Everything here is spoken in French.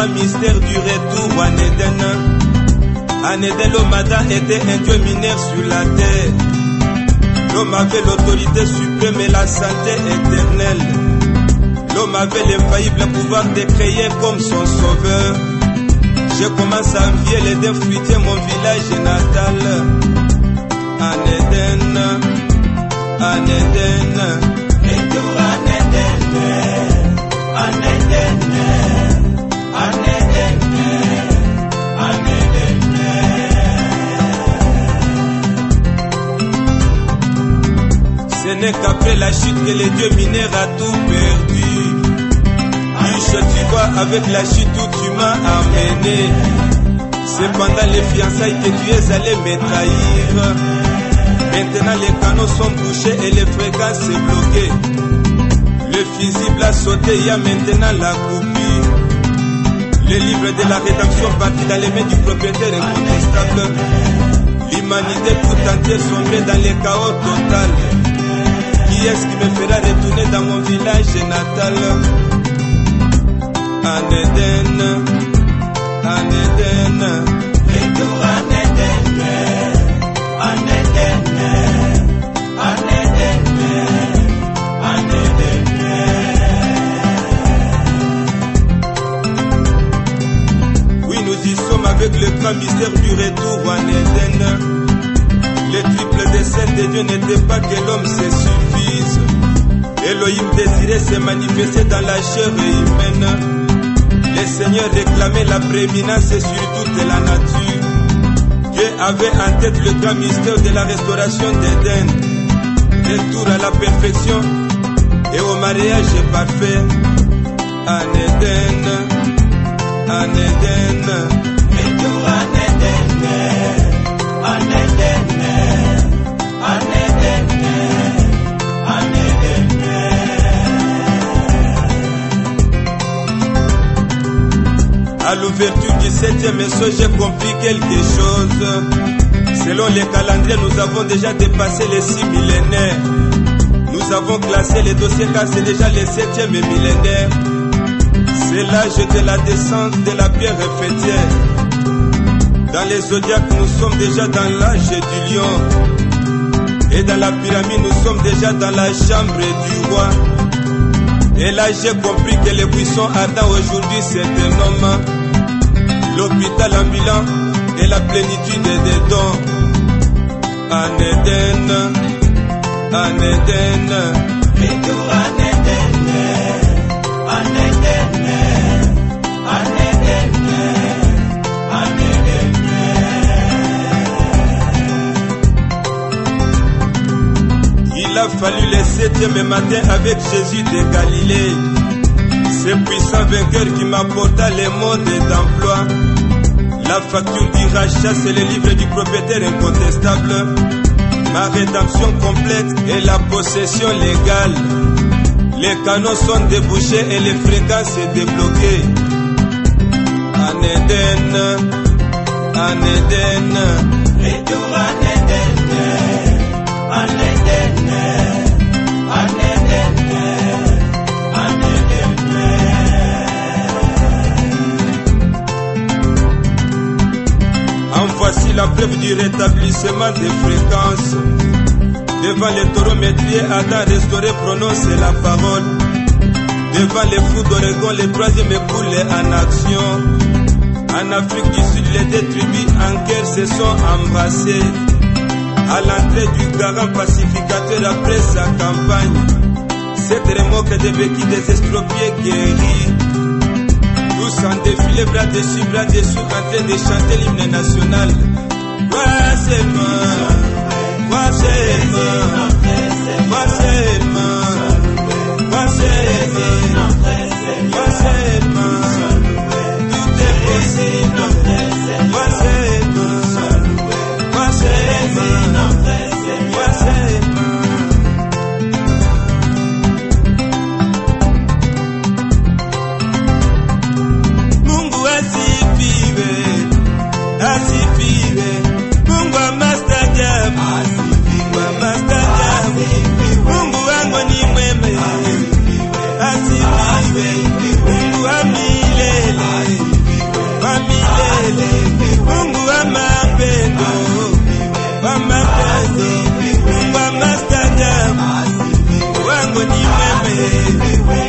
grand mystère du retour en Éden. En Éden, l'homme Adam était un dieu mineur sur la terre. L'homme avait l'autorité suprême et la santé éternelle. L'homme avait l'infaillible pouvoir de créer comme son sauveur. Je commence à envier l'Éden fruitier, mon village natal. En Éden, en Éden, retour en Éden, en Éden, en Éden, en Éden. Ce n'est qu'après la chute que les dieux mineurs a tout perdu. Tu vois, avec la chute où tu m'as amené. C'est pendant les fiançailles que tu es allé me trahir. Maintenant les canaux sont bouchés et les fréquences sont bloquées. Le fusible a sauté, il y a maintenant la coupure. Le livre de la rédemption partit dans les mains du propriétaire incontestable. L'humanité tout entière sombrait dans le chaos total. Qui est-ce qui me fera retourner dans mon village natal? En Éden, en Éden, retour en Éden, en Éden, en Éden, en Éden. Oui, nous y sommes avec le grand mystère du retour en Éden. Le triple dessein de Dieu n'était pas que l'homme se suffise. Elohim désirait se manifester dans la chair humaine. Le Seigneur réclamait la prééminence sur toute la nature. Dieu avait en tête le grand mystère de la restauration d'Éden. Retour à la perfection et au mariage parfait. En Éden, en Éden, retour en Éden, en Éden, en Éden, en Éden. À l'ouverture du 7e essai, j'ai compris quelque chose. Selon les calendriers, nous avons déjà dépassé les 6 millénaires. Nous avons classé les dossiers car c'est déjà le 7e millénaire. C'est l'âge de la descente de la pierre fêtière. Dans les zodiaques, nous sommes déjà dans l'âge du lion. Et dans la pyramide, nous sommes déjà dans la chambre du roi. Et là, j'ai compris que les buissons ardents aujourd'hui, c'est un homme. L'hôpital ambulant et la plénitude des dons. En Éden, en Éden, retour en Éden, en Éden, en Éden, en Éden. Il a fallu le 7e matin avec Jésus de Galilée. Ce puissant vainqueur qui m'apporta les modes d'emploi. La facture du rachat, c'est le livre du propriétaire incontestable. Ma rédemption complète et la possession légale. Les canaux sont débouchés et les fréquences débloquées. En Éden, en Éden, retour en Éden, en Éden, en Éden, en Éden. En voici la preuve du rétablissement des fréquences. Devant les taureaux métriers, Adam restauré prononce la parole. Devant les fous d'Oregon, les troisièmes écoulés en action. En Afrique du Sud, les deux tribus en guerre se sont embrassées. À l'entrée du garant pacificateur après sa campagne, cette remorque de béquilles des estropiés guéris. Tous en défilé, bras dessus, en train de chanter l'hymne national. Tout est possible. Mungu asifiwe, Mungu wa mastajabu, Mungu Viwe